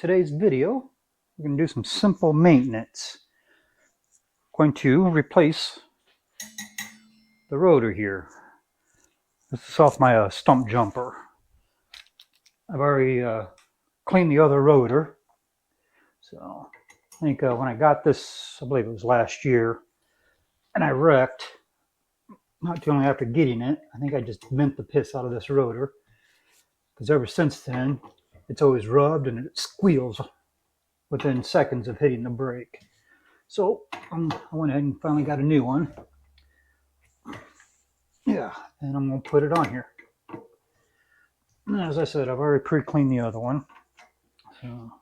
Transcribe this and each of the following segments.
today's video, we're going to do some simple maintenance. Going to replace the rotor here. This is off my Stumpjumper. I've already cleaned the other rotor. So I think when I got this, I believe it was last year, and I wrecked not too long after getting it. I think I just bent the piss out of this rotor, because ever since then it's always rubbed and it squeals within seconds of hitting the brake. So I went ahead and finally got a new one. Yeah, and I'm going to put it on here. And as I said, I've already pre-cleaned the other one. So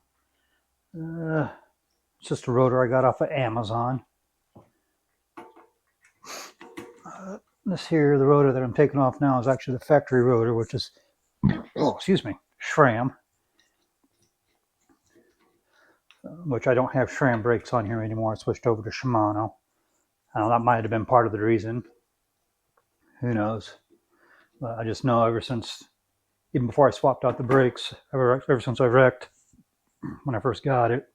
it's just a rotor I got off of Amazon. This here, the rotor that I'm taking off now, is actually the factory rotor, which is, SRAM. Which I don't have SRAM brakes on here anymore. I switched over to Shimano. That might have been part of the reason. Who knows? But I just know ever since, even before I swapped out the brakes, ever since I wrecked, when I first got it,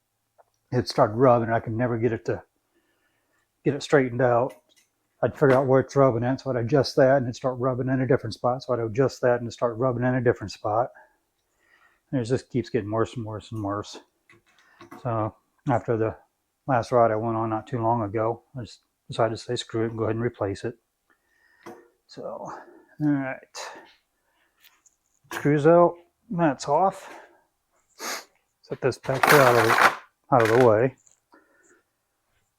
it started rubbing. I could never get it straightened out. I'd figure out where it's rubbing at, so I'd adjust that, and it'd start rubbing in a different spot. So I'd adjust that, and it'd start rubbing in a different spot. And it just keeps getting worse and worse and worse. So after the last ride I went on not too long ago, I just decided to say screw it and go ahead and replace it. So, all right. Screws out, that's off. Set this back out of the way.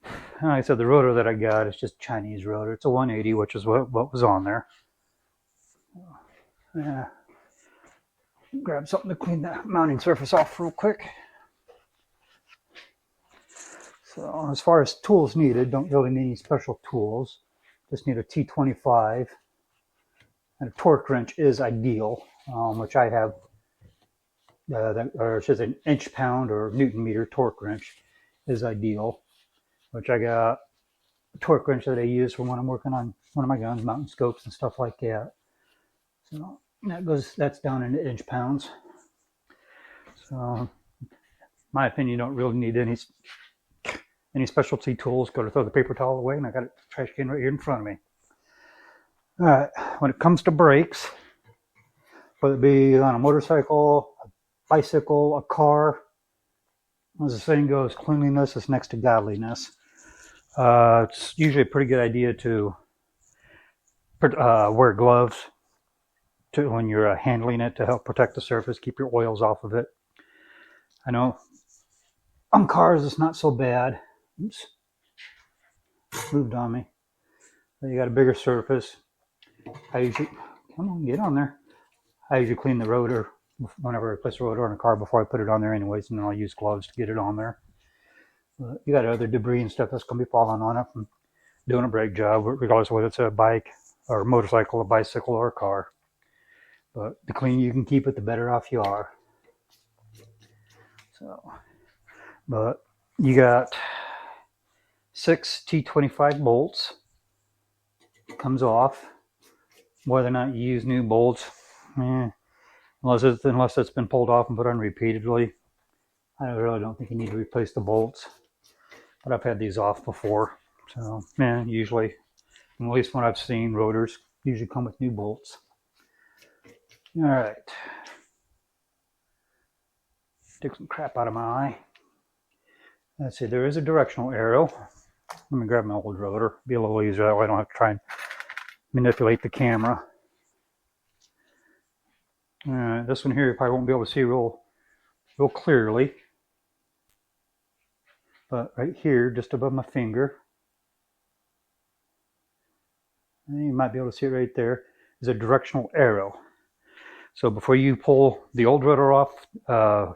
Like I said, the rotor that I got is just Chinese rotor. It's a 180, which is what was on there. Yeah. Grab something to clean that mounting surface off real quick. So as far as tools needed, don't really need any special tools. Just need a T25. And a torque wrench is ideal, which I have, or it says an inch-pound or Newton-meter torque wrench is ideal. Which I got a torque wrench that I use for when I'm working on one of my guns, mountain scopes and stuff like that. So that's down into inch-pounds. So, in my opinion, you don't really need any specialty tools. Go to throw the paper towel away, and I got a trash can right here in front of me. All right, when it comes to brakes, whether it be on a motorcycle, a bicycle, a car, as the saying goes, cleanliness is next to godliness. It's usually a pretty good idea to wear gloves when you're handling it to help protect the surface, keep your oils off of it. I know on cars it's not so bad. Oops, moved on me. You got a bigger surface. I usually, come on, get on there. I usually clean the rotor whenever I replace a rotor on a car before I put it on there anyways, and then I'll use gloves to get it on there. You got other debris and stuff that's going to be falling on it from doing a brake job, regardless of whether it's a bike or a motorcycle, a bicycle, or a car. But the cleaner you can keep it, the better off you are. So, but you got 6 T25 bolts. Comes off. Whether or not you use new bolts, unless it's been pulled off and put on repeatedly, I really don't think you need to replace the bolts. But I've had these off before, so usually, at least when I've seen, rotors usually come with new bolts. All right, take some crap out of my eye. Let's see, there is a directional arrow. Let me grab my old rotor. Be a little easier that way I don't have to try and manipulate the camera. This one here you probably won't be able to see real clearly. But right here, just above my finger, and you might be able to see it right there, is a directional arrow. So before you pull the old rotor off to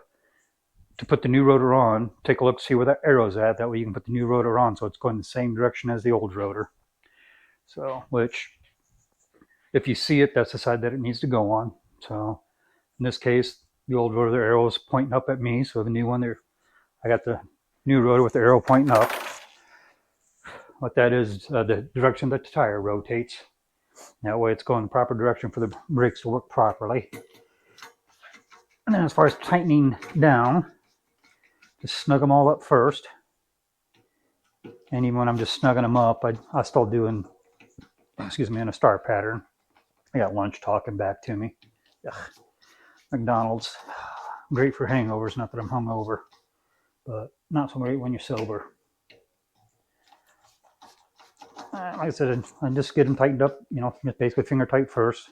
put the new rotor on, take a look, see where that arrow's at. That way you can put the new rotor on so it's going the same direction as the old rotor. So, which, if you see it, that's the side that it needs to go on. So in this case, the old rotor arrow is pointing up at me. So the new one there, I got the new rotor with the arrow pointing up. What that is, the direction that the tire rotates. That way it's going the proper direction for the brakes to work properly. And then as far as tightening down, just snug them all up first. And even when I'm just snugging them up, I still doing, excuse me, in a star pattern. I got lunch talking back to me. Ugh. McDonald's, great for hangovers, not that I'm hungover, but not so great when you're sober. Like I said, I just get them tightened up, you know, basically finger tight first.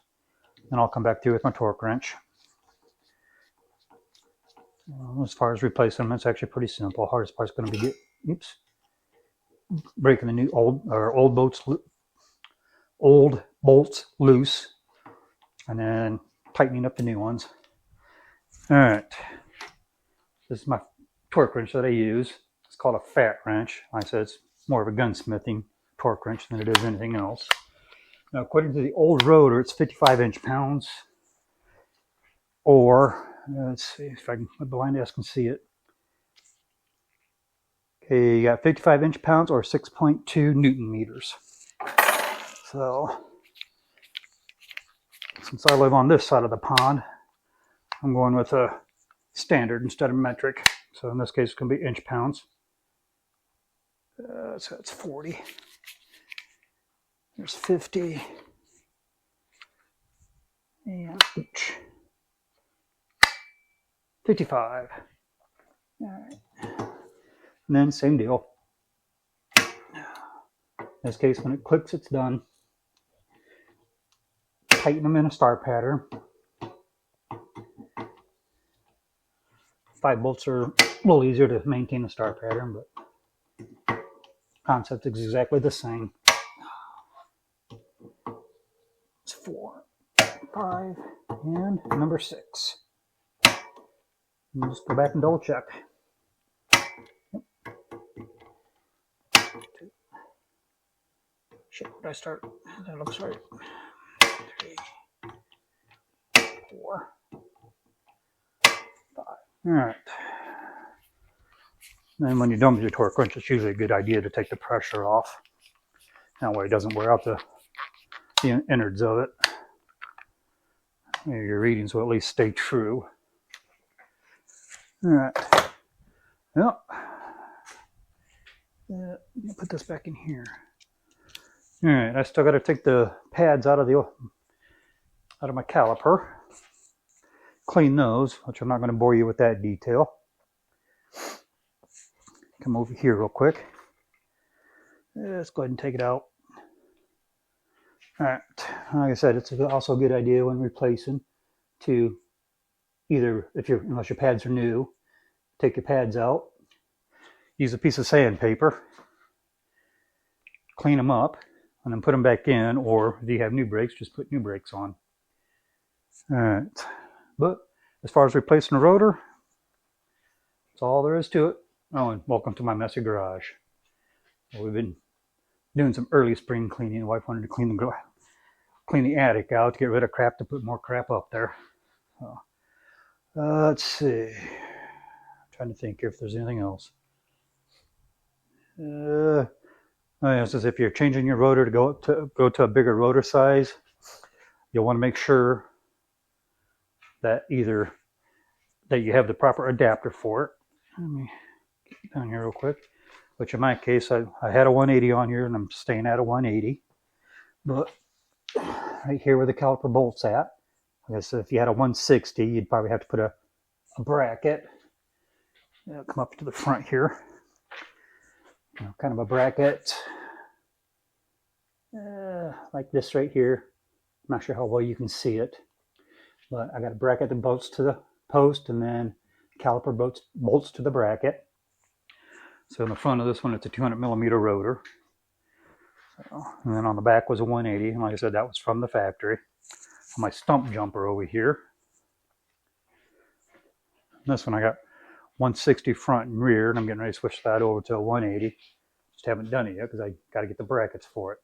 Then I'll come back through with my torque wrench. As far as replacing them, it's actually pretty simple. Hardest part's going to be breaking the new old bolts loose, and then tightening up the new ones. All right, this is my torque wrench that I use. It's called a fat wrench. Like I said, it's more of a gunsmithing torque wrench than it is anything else. Now, according to the old rotor, it's 55 inch-pounds, or let's see if I can, my blind ass can see it. Okay, you got 55 inch-pounds or 6.2 Newton meters. So, since I live on this side of the pond, I'm going with a standard instead of metric. So in this case, it's going to be inch-pounds. So that's 40. There's 50. And 55. All right. And then same deal. In this case, when it clicks, it's done. Tighten them in a star pattern. 5 bolts are a little easier to maintain a star pattern, but concept is exactly the same. It's 4, 5, and number 6. And just go back and double check. Yep. 2. Shit, would I start? That looks right. 3, 4, 5. All right. Then when you're done with your torque wrench, it's usually a good idea to take the pressure off. That way it doesn't wear out the innards of it. Your readings will at least stay true. All right. Well, put this back in here. All right. I still got to take the pads out of my caliper. Clean those, which I'm not going to bore you with that detail. Come over here real quick. Let's go ahead and take it out. All right. Like I said, it's also a good idea when replacing to either, unless your pads are new, take your pads out, use a piece of sandpaper, clean them up, and then put them back in, or if you have new brakes, just put new brakes on. All right. But as far as replacing a rotor, that's all there is to it. Oh, and welcome to my messy garage. Well, we've been doing some early spring cleaning. The wife wanted to clean the attic out to get rid of crap to put more crap up there. So, let's see. I'm trying to think if there's anything else. Oh yeah, it says if you're changing your rotor to go to a bigger rotor size, you'll want to make sure that either that you have the proper adapter for it. Let me get down here real quick. Which in my case, I had a 180 on here and I'm staying at a 180. But right here where the caliper bolt's at, I guess if you had a 160, you'd probably have to put a bracket. Come up to the front here. Kind of a bracket like this right here. I'm not sure how well you can see it. But I got a bracket that bolts to the post and then caliper bolts to the bracket. So in the front of this one, it's a 200 millimeter rotor. So, and then on the back was a 180. And like I said, that was from the factory. My Stumpjumper over here. And this one I got 160 front and rear, and I'm getting ready to switch that over to a 180. Just haven't done it yet because I got to get the brackets for it.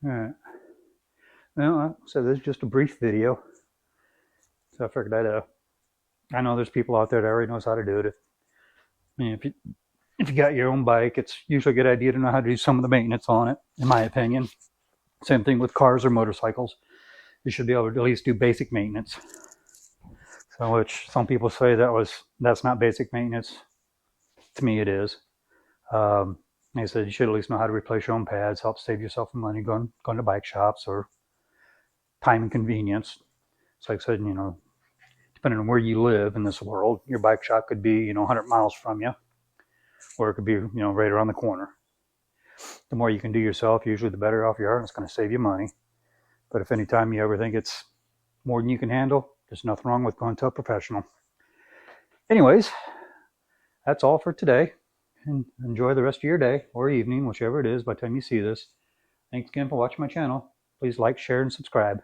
All right. Well, so this is just a brief video. So I figured I know there's people out there that already knows how to do it. If you got your own bike, it's usually a good idea to know how to do some of the maintenance on it, in my opinion. Same thing with cars or motorcycles. You should be able to at least do basic maintenance. So, which some people say that's not basic maintenance. To me, it is. They said you should at least know how to replace your own pads, help save yourself some money going to bike shops, or time and convenience. So, like I said, depending on where you live in this world, your bike shop could be 100 miles from you, or it could be right around the corner. The more you can do yourself, usually the better off you are, and it's going to save you money. But if any time you ever think it's more than you can handle, there's nothing wrong with going to a professional. Anyways, that's all for today. And enjoy the rest of your day or evening, whichever it is by the time you see this. Thanks again for watching my channel. Please like, share, and subscribe.